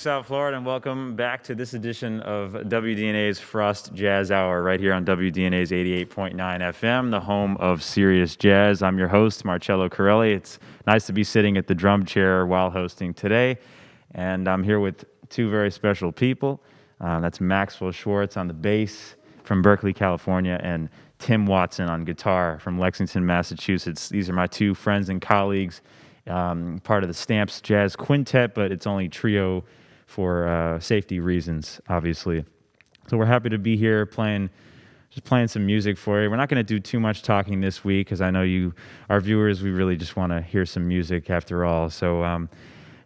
South Florida, and welcome back to this edition of WDNA's Frost Jazz Hour right here on WDNA's 88.9 FM, the home of serious jazz. I'm your host, Marcello Carelli. It's nice to be sitting at the drum chair while hosting today, and I'm here with two very special people. That's Maxwell Schwartz on the bass from Berkeley, California, and Tim Watson on guitar from Lexington, Massachusetts. These are my two friends and colleagues, part of the Stamps Jazz Quintet, but it's only trio for safety reasons, obviously. So we're happy to be here playing some music for you. We're not going to do too much talking this week because I know our viewers, we really just want to hear some music after all. So,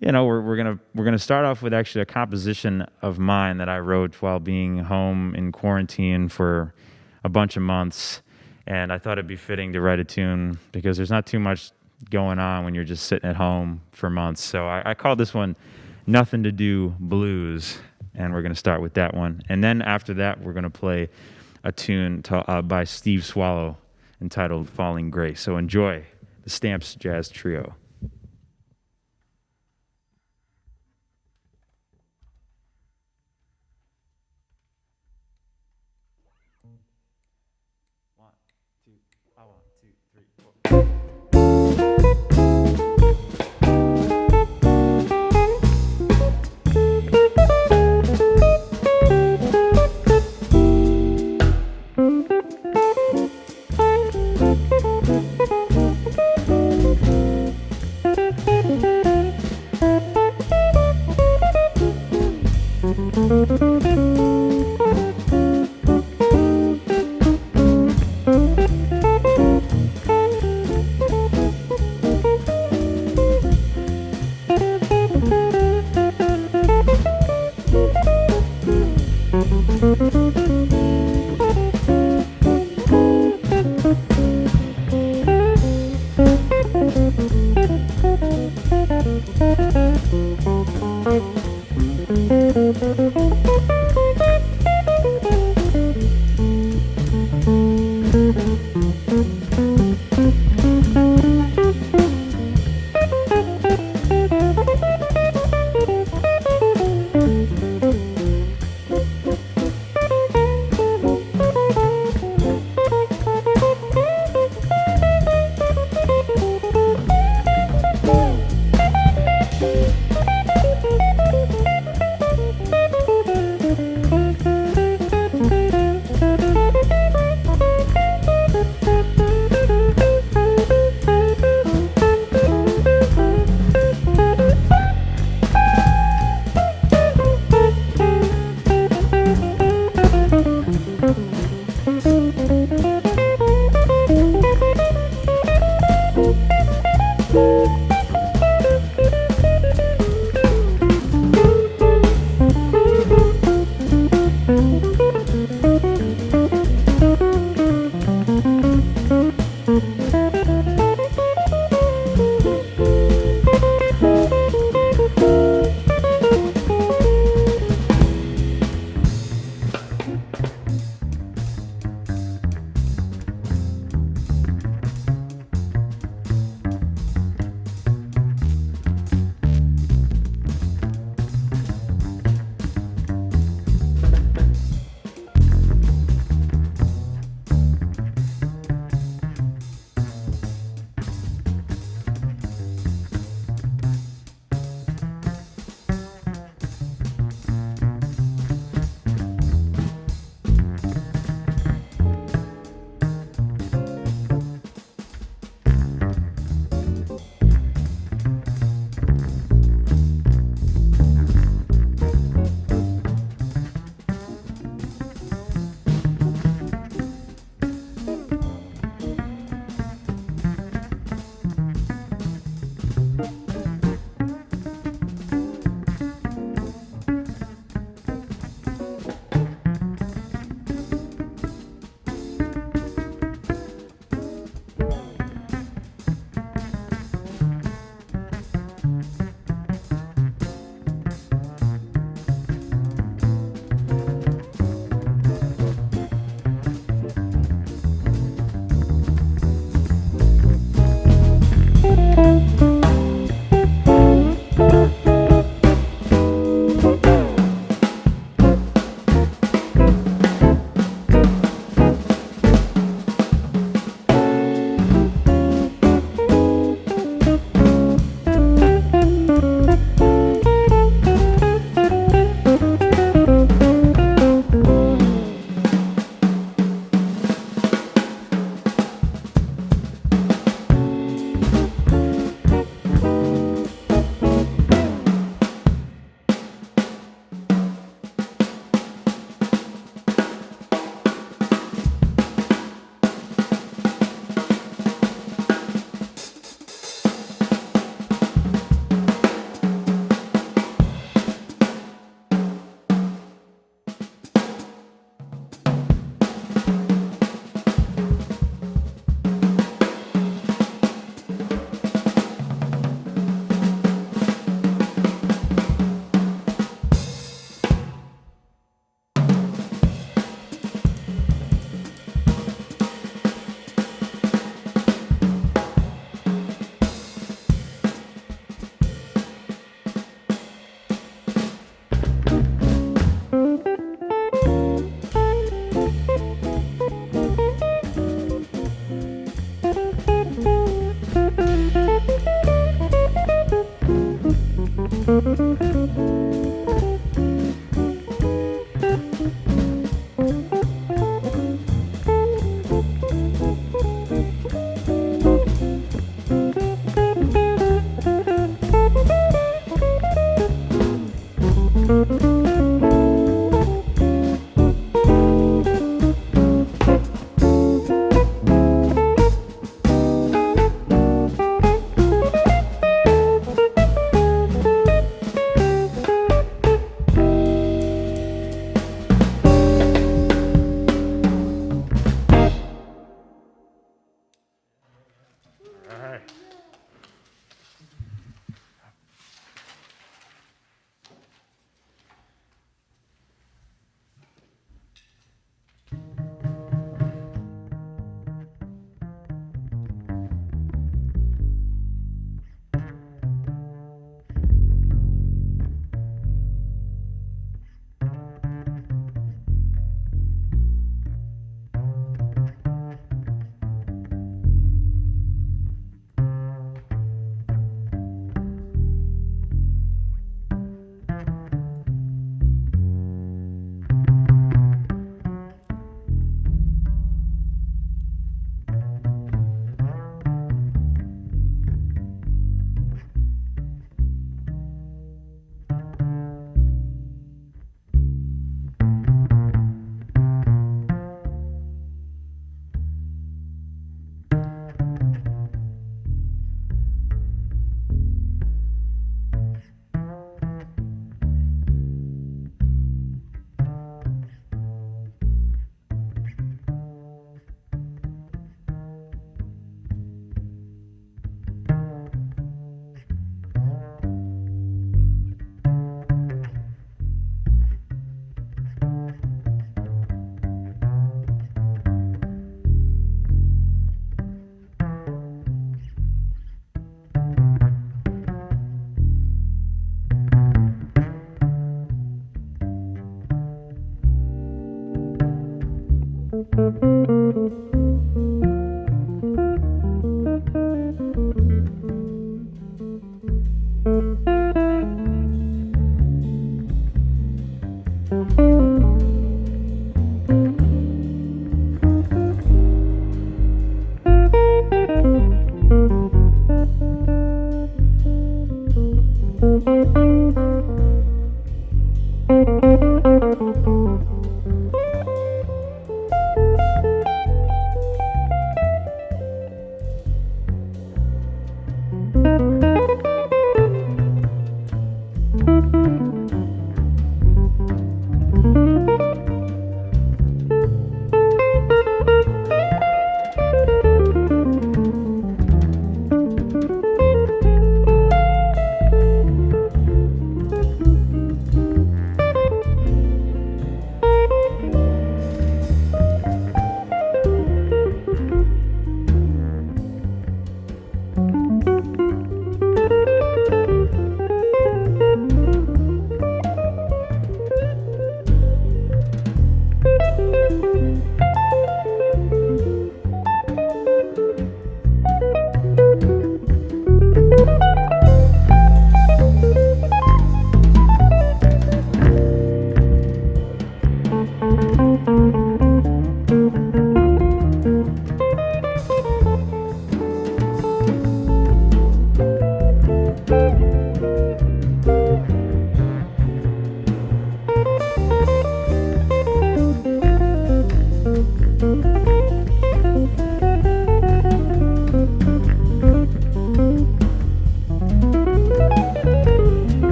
we're gonna start off with actually a composition of mine that I wrote while being home in quarantine for a bunch of months, and I thought it'd be fitting to write a tune because there's not too much going on when you're just sitting at home for months. So I called this one Nothing to Do Blues, and we're going to start with that one. And then after that, we're going to play a tune by Steve Swallow entitled Falling Grace. So enjoy the Stamps Jazz Trio. One, two, three, four.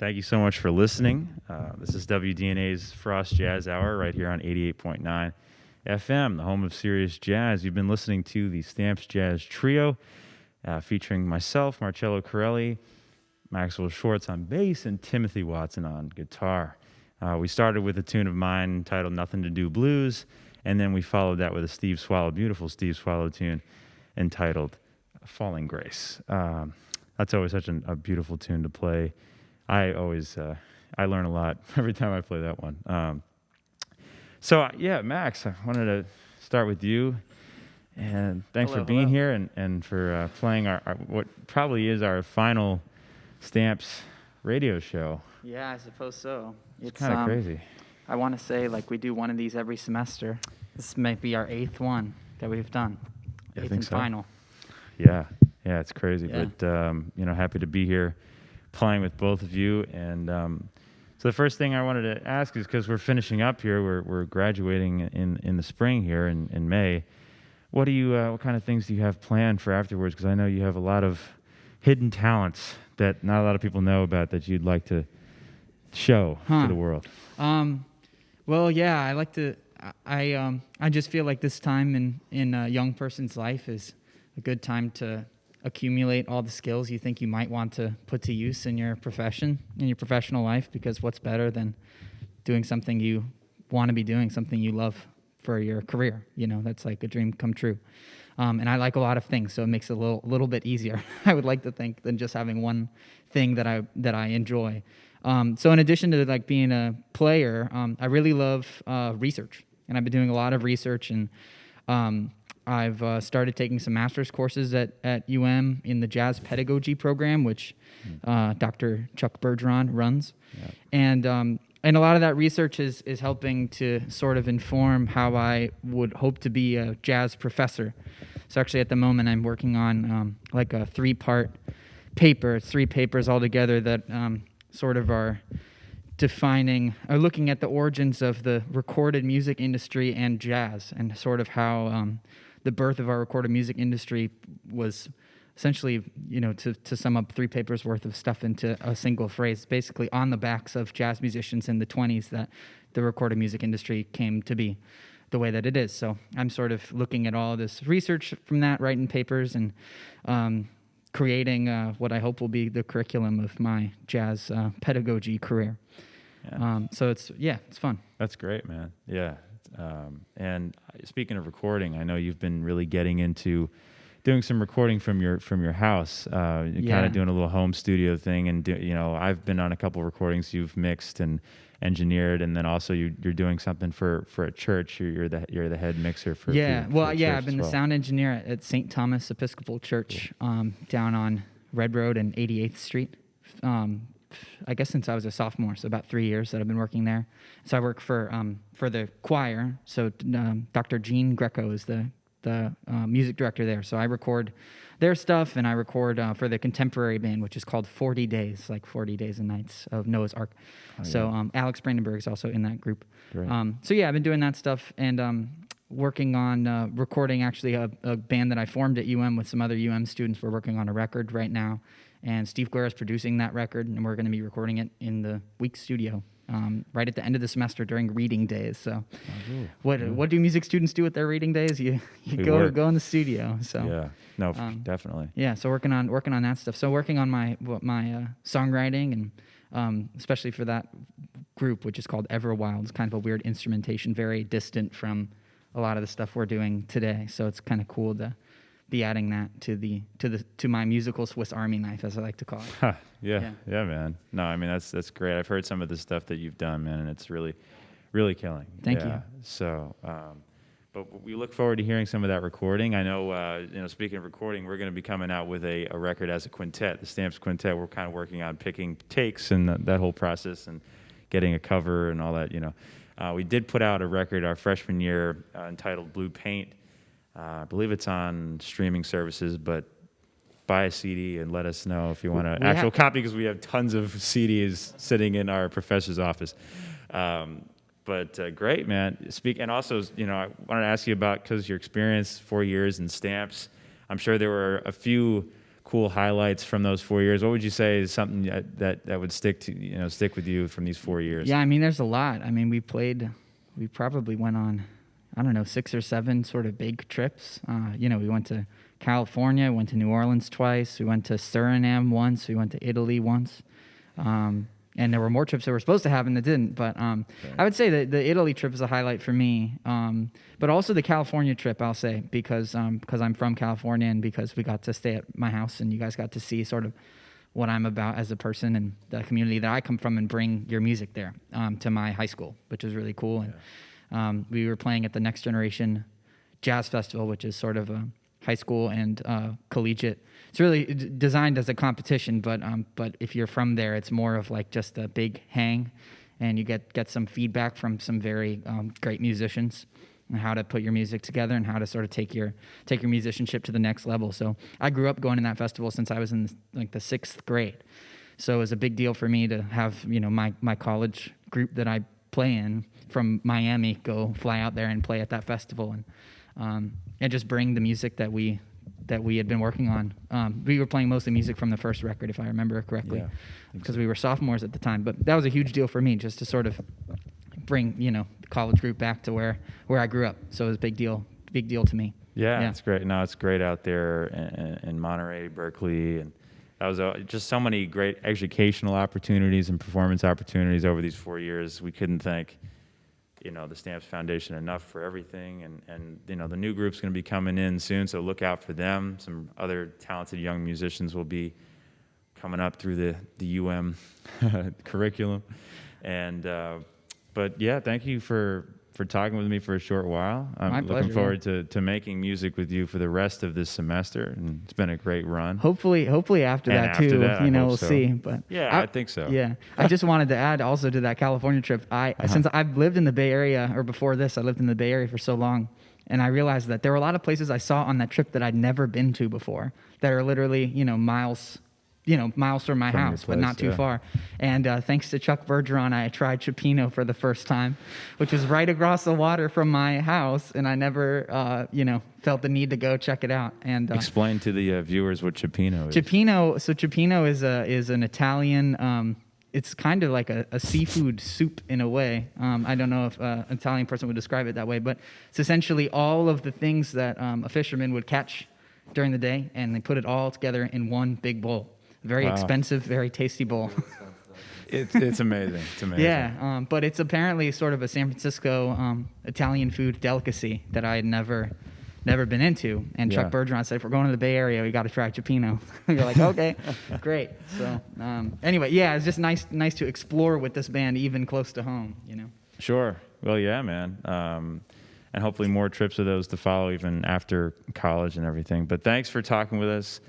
Thank you so much for listening. This is WDNA's Frost Jazz Hour right here on 88.9 FM, the home of serious jazz. You've been listening to the Stamps Jazz Trio featuring myself, Marcello Carelli, Maxwell Schwartz on bass, and Timothy Watson on guitar. We started with a tune of mine entitled Nothing to Do Blues, and then we followed that with a beautiful Steve Swallow tune entitled Falling Grace. That's always such a beautiful tune to play. I learn a lot every time I play that one. Yeah, Max, I wanted to start with you, and thanks for being here and for playing our what probably is our final Stamps radio show. Yeah, I suppose so. It's kind of crazy. I want to say we do one of these every semester. This might be our 8th one that we've done. I 8th think and so. final. Yeah, it's crazy, Yeah. But happy to be here playing with both of you. And so the first thing I wanted to ask is, because we're finishing up here, we're graduating in the spring here in May. What kind of things do you have planned for afterwards? Because I know you have a lot of hidden talents that not a lot of people know about that you'd like to show to the world. Well, yeah, I like to. I just feel like this time in a young person's life is a good time to accumulate all the skills you think you might want to put to use in your profession, in your professional life, because what's better than doing something you want to be doing, something you love for your career? That's like a dream come true. And I like a lot of things, so it makes it a little bit easier, I would like to think, than just having one thing that I enjoy. So in addition to being a player, I really love research, and I've been doing a lot of research, and I've started taking some master's courses at UM in the jazz pedagogy program, which Dr. Chuck Bergeron runs. Yep. And a lot of that research is helping to sort of inform how I would hope to be a jazz professor. So actually at the moment I'm working on a 3-part paper. It's 3 papers altogether that sort of are looking at the origins of the recorded music industry and jazz, and sort of how the birth of our recorded music industry was essentially, to sum up 3 papers worth of stuff into a single phrase, basically on the backs of jazz musicians in the 1920s, that the recorded music industry came to be the way that it is. So I'm sort of looking at all this research from that, writing papers, and creating what I hope will be the curriculum of my jazz pedagogy career. Yeah. So it's fun. That's great, man. Yeah. And speaking of recording, I know you've been really getting into doing some recording from your house. You're kind of doing a little home studio thing, and I've been on a couple of recordings you've mixed and engineered, and then also you're doing something for a church. You're the head mixer for I've been the sound engineer at St. Thomas Episcopal Church down on Red Road and 88th Street. I guess since I was a sophomore, so about 3 years that I've been working there. So I work for the choir. So Dr. Gene Greco is the music director there. So I record their stuff, and I record for the contemporary band, which is called 40 Days, like 40 Days and Nights of Noah's Ark. Oh, yeah. So Alex Brandenburg is also in that group. I've been doing that stuff, and working on recording actually a band that I formed at UM with some other UM students. We're working on a record right now, and Steve Guerra is producing that record, and we're going to be recording it in the Week studio right at the end of the semester during reading days. So what do music students do with their reading days? You go in the studio. So yeah, no, definitely. Yeah, so working on that stuff. So working on my songwriting, and especially for that group, which is called Everwild. It's kind of a weird instrumentation, very distant from a lot of the stuff we're doing today. So it's kind of cool to be adding that to my musical Swiss Army knife, as I like to call it. Yeah, man. No, I mean that's great. I've heard some of the stuff that you've done, man, and it's really, really killing. Thank you. So, but we look forward to hearing some of that recording. I know, speaking of recording, we're going to be coming out with a record as a quintet, the Stamps Quintet. We're kind of working on picking takes and that whole process and getting a cover and all that. We did put out a record our freshman year entitled Blue Paint. I believe it's on streaming services, but buy a CD and let us know if you want an actual copy, because we have tons of CDs sitting in our professor's office. But great, man. And also, I wanted to ask you about, because your experience, 4 years in Stamps, I'm sure there were a few cool highlights from those 4 years. What would you say is something that would stick with you from these 4 years? Yeah, I mean, there's a lot. I mean, we probably went on, 6 or 7 sort of big trips. We went to California, went to New Orleans twice, we went to Suriname once, we went to Italy once. And there were more trips that were supposed to happen that didn't. But I would say that the Italy trip is a highlight for me. But also the California trip, I'll say, because I'm from California, and because we got to stay at my house and you guys got to see sort of what I'm about as a person and the community that I come from, and bring your music there to my high school, which is really cool. And we were playing at the Next Generation Jazz Festival, which is sort of a high school and collegiate. It's really designed as a competition, but if you're from there, it's more of like just a big hang, and you get some feedback from some very great musicians on how to put your music together and how to sort of take your musicianship to the next level. So I grew up going to that festival since I was in the 6th grade. So it was a big deal for me to have my college group that I play in from Miami go fly out there and play at that festival, and just bring the music that we had been working on. We were playing mostly music from the first record, if I remember correctly, because we were sophomores at the time. But that was a huge deal for me, just to sort of bring the college group back to where I grew up. So it was a big deal to me. Yeah, it's great. No, it's great out there in Monterey, Berkeley, and that was just so many great educational opportunities and performance opportunities over these 4 years. We couldn't thank the Stamps Foundation enough for everything, and the new group's going to be coming in soon, so look out for them. Some other talented young musicians will be coming up through the UM curriculum, and but yeah, thank you for talking with me for a short while. I'm looking forward to making music with you for the rest of this semester, and it's been a great run. Hopefully after that too. We'll see. But yeah, I think so. Yeah, I just wanted to add also to that California trip. Since I've lived in the Bay Area, or before this, I lived in the Bay Area for so long, and I realized that there were a lot of places I saw on that trip that I'd never been to before, that are literally miles from my house, but not too far. And thanks to Chuck Bergeron, I tried Chipino for the first time, which was right across the water from my house, and I never, felt the need to go check it out. And explain to the viewers what Chipino is. Chipino is an Italian. It's kind of like a seafood soup in a way. I don't know if an Italian person would describe it that way, but it's essentially all of the things that a fisherman would catch during the day, and they put it all together in one big bowl. Very expensive, very tasty bowl. It's amazing. It's amazing. Yeah, but it's apparently sort of a San Francisco Italian food delicacy that I had never been into. And Chuck Bergeron said, if we're going to the Bay Area, we got to try Chipino. You're like, okay, great. So anyway, yeah, it's just nice to explore with this band even close to home, Sure. Well, yeah, man. And hopefully more trips of those to follow even after college and everything. But thanks for talking with us.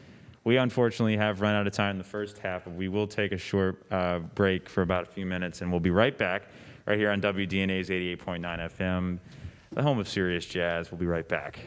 We unfortunately have run out of time in the first half, but we will take a short break for about a few minutes, and we'll be right back right here on WDNA's 88.9 FM, the home of Serious Jazz. We'll be right back.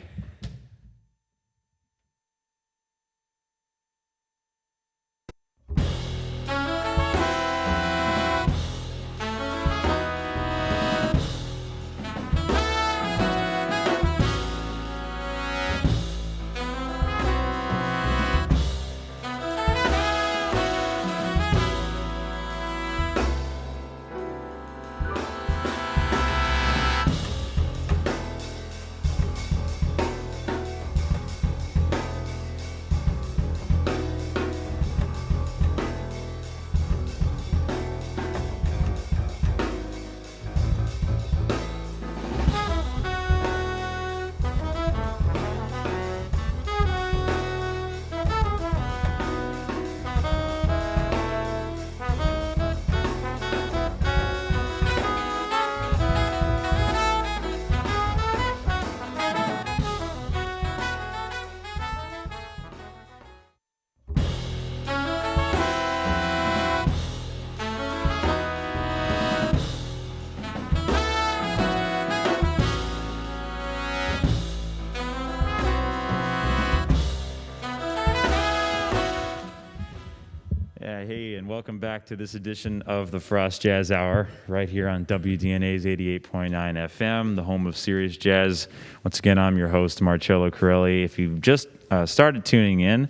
Hey, and welcome back to this edition of the Frost Jazz Hour, right here on WDNA's 88.9 FM, the home of Serious Jazz. Once again, I'm your host, Marcello Carelli. If you've just started tuning in,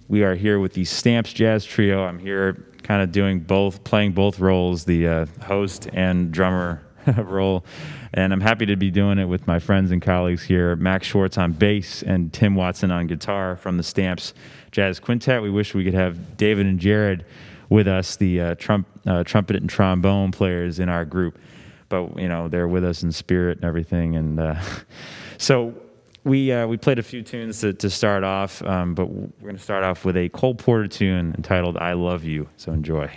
we are here with the Stamps Jazz Trio. I'm here kind of doing both, playing both roles, the host and drummer role. And I'm happy to be doing it with my friends and colleagues here, Max Schwartz on bass and Tim Watson on guitar from the Stamps Jazz Quintet. We wish we could have David and Jared with us, the trumpet and trombone players in our group. But, you know, they're with us in spirit and everything. And so we played a few tunes to start off, but we're going to start off with a Cole Porter tune entitled I Love You. So enjoy.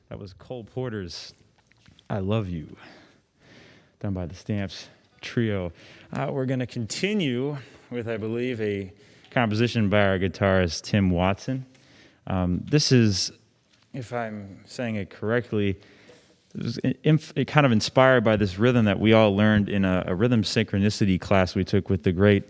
That was Cole Porter's I Love You, done by the Stamps Trio. We're going to continue with, I believe, a composition by our guitarist, Tim Watson. This is, if I'm saying it correctly, it kind of inspired by this rhythm that we all learned in a rhythm synchronicity class we took with the great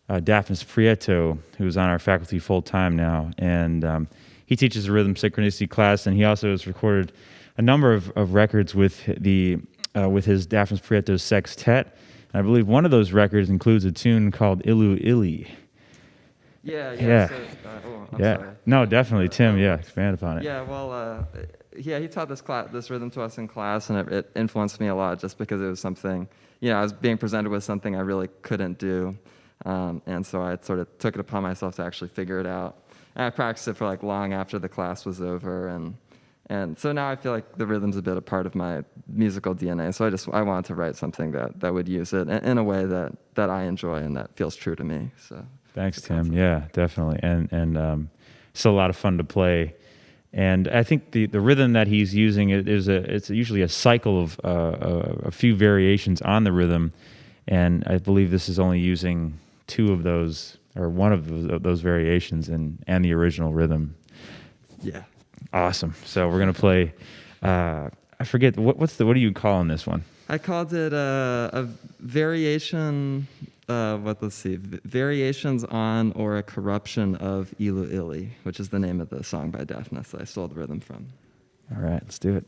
Daphnis Prieto, who's on our faculty full-time now. And he teaches a rhythm synchronicity class, and he also has recorded a number of records with his Daphnis Prieto Sextet. And I believe one of those records includes a tune called Ilu Ili. Yeah. So, I'm sorry. No, definitely, Tim. Expand upon it. Yeah, well, he taught this rhythm to us in class, and it influenced me a lot just because it was something, I was being presented with something I really couldn't do. And so I sort of took it upon myself to actually figure it out. And I practiced it for long after the class was over, and so now I feel like the rhythm's a bit a part of my musical DNA. So I wanted to write something that would use it in a way that I enjoy and that feels true to me. So thanks, Tim. Yeah, definitely, and it's a lot of fun to play. And I think the rhythm that he's using it's usually a cycle of a few variations on the rhythm, and I believe this is only using two of those or one of those variations and the original rhythm. Yeah. Awesome. So we're gonna play. I forget what do you call on this one? I called it a variation. Variations on or a corruption of Ilu Ili, which is the name of the song by Daphnis that I stole the rhythm from. All right, let's do it.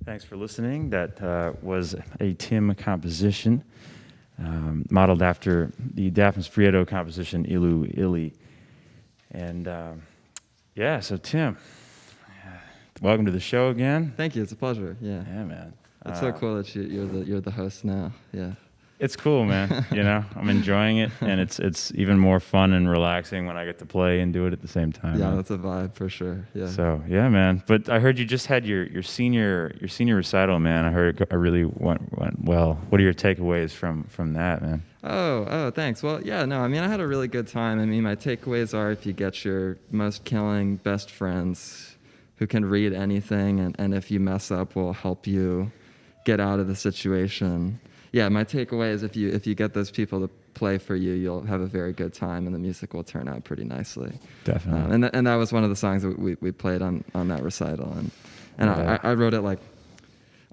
Thanks for listening. That was a Tim composition modeled after the Daphnis Prieto composition Ilu Ili. And yeah, so Tim, welcome to the show again. Thank you. It's a pleasure. Yeah. Yeah, man. It's so cool that you're the host now. Yeah. It's cool, man. You know, I'm enjoying it, and it's even more fun and relaxing when I get to play and do it at the same time. Yeah, man. that's a vibe for sure. Yeah. So yeah, man. But I heard you just had your senior recital, man. I heard it really went well. What are your takeaways from that, man? Oh, thanks. Well, yeah, no, I mean, I had a really good time. I mean, my takeaways are if you get your most killing best friends who can read anything, and if you mess up, will help you get out of the situation. Yeah, my takeaway is if you get those people to play for you, you'll have a very good time, and the music will turn out pretty nicely. Definitely. And that was one of the songs that we played on that recital, and Yeah. I wrote it like,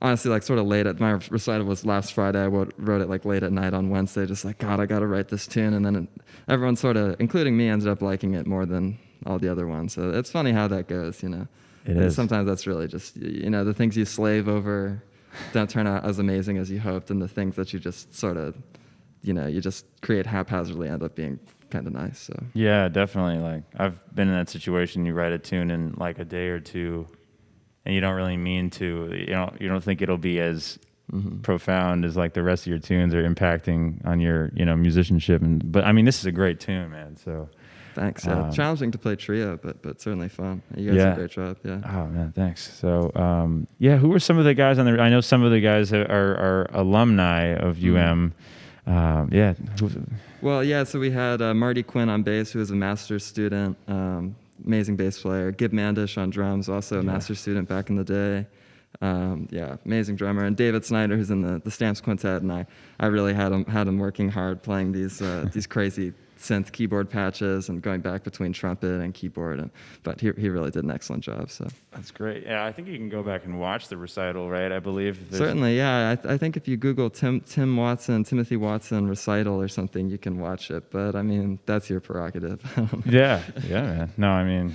honestly, like sort of late at, my recital was last Friday. I wrote it like late at night on Wednesday, just like, God, I got to write this tune. And then everyone sort of, including me, ended up liking it more than all the other ones. So it's funny how that goes, you know. It is. Sometimes that's really just, you know, the things you slave over don't turn out as amazing as you hoped. And the things that you just sort of, you know, you just create haphazardly end up being kind of nice. So Yeah, definitely. Like I've been in that situation. You write a tune in like a day or two, and you don't really mean to. You don't think it'll be as profound as like the rest of your tunes are impacting on your musicianship. But I mean, this is a great tune, man. So Thanks. Yeah, challenging to play trio, but certainly fun. You guys Yeah. did a great job. Yeah. Oh man, thanks. So who were some of the guys on there? I know some of the guys are alumni of UM. Yeah. Well, yeah. So we had Marty Quinn on bass, who was a master's student, amazing bass player. Gib Mandish on drums, also a master's student back in the day. Yeah, amazing drummer. And David Snyder, who's in the Stamps Quintet, and I really had him working hard playing these crazy synth keyboard patches and going back between trumpet and keyboard, but he really did an excellent job. So that's great. Yeah, I think you can go back and watch the recital, right? I believe. Certainly, yeah. I think if you Google Timothy Watson recital or something, you can watch it. But I mean, that's your prerogative. Yeah, man. No, I mean,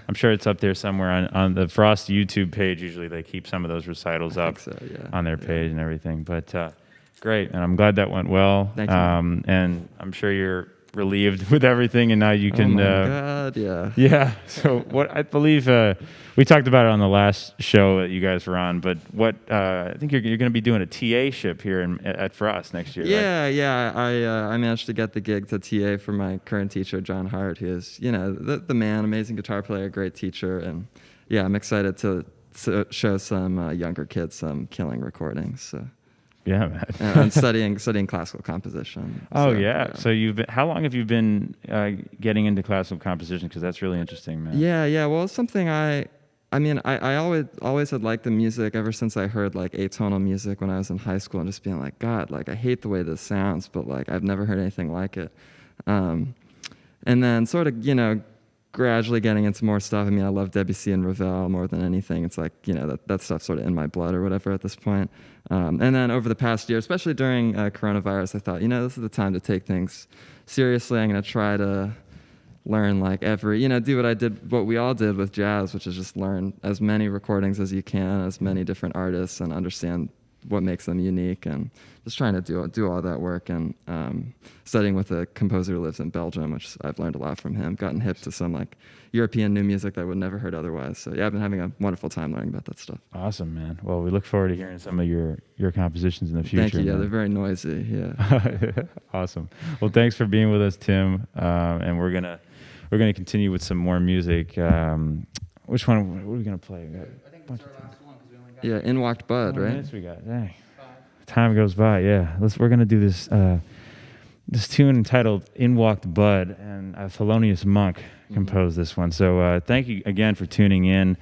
I'm sure it's up there somewhere on the Frost YouTube page. Usually, they keep some of those recitals up on their page and everything. But great, and I'm glad that went well. Thank you. And I'm sure you're relieved with everything, and now you can. Oh my God, yeah. Yeah. So what I believe we talked about it on the last show that you guys were on, but what I think you're going to be doing a TA ship here at Frost next year. Yeah, right? yeah. I managed to get the gig to TA for my current teacher, John Hart, who is the man, amazing guitar player, great teacher, and yeah, I'm excited to show some younger kids some killing recordings. So. Yeah, man. I'm studying classical composition. Oh, yeah. So how long have you been getting into classical composition? Because that's really interesting, man. Yeah. Well, it's something I always had liked the music ever since I heard like atonal music when I was in high school, and just being like, God, like I hate the way this sounds, but like I've never heard anything like it. And then sort of, gradually getting into more stuff. I mean, I love Debussy and Ravel more than anything. It's like, that stuff's sort of in my blood or whatever at this point. And then over the past year, especially during coronavirus, I thought, this is the time to take things seriously. I'm going to try to learn like do what we all did with jazz, which is just learn as many recordings as you can, as many different artists, and understand what makes them unique, and just trying to do all that work, and studying with a composer who lives in Belgium, which I've learned a lot from him, gotten hip to some like European new music that I would never heard otherwise. So yeah, I've been having a wonderful time learning about that stuff. Awesome, man. Well, we look forward to hearing some of your compositions in the future. Thank you. Yeah, man. they're very noisy. Yeah. Awesome. Well, thanks for being with us, Tim. And we're gonna continue with some more music. Which one? What are we gonna play? I think it's our last one because we only got. Yeah, In Walked Bud, right? Minutes we got. Dang. Time goes by. Yeah. We're gonna do this tune entitled "In Walked Bud," and Thelonious Monk composed this one. So thank you again for tuning in,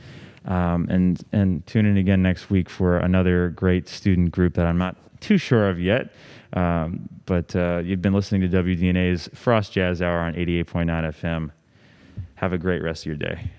and tune in again next week for another great student group that I'm not too sure of yet. But you've been listening to WDNA's Frost Jazz Hour on 88.9 FM. Have a great rest of your day.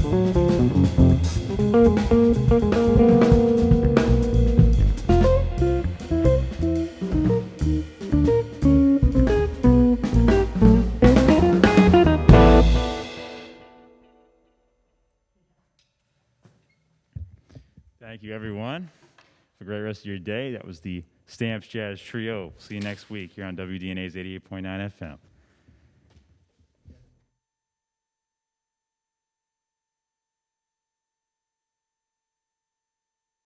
Thank you, everyone. Have a great rest of your day. That was the Stamps Jazz Trio. See you next week here on WDNA's 88.9 FM.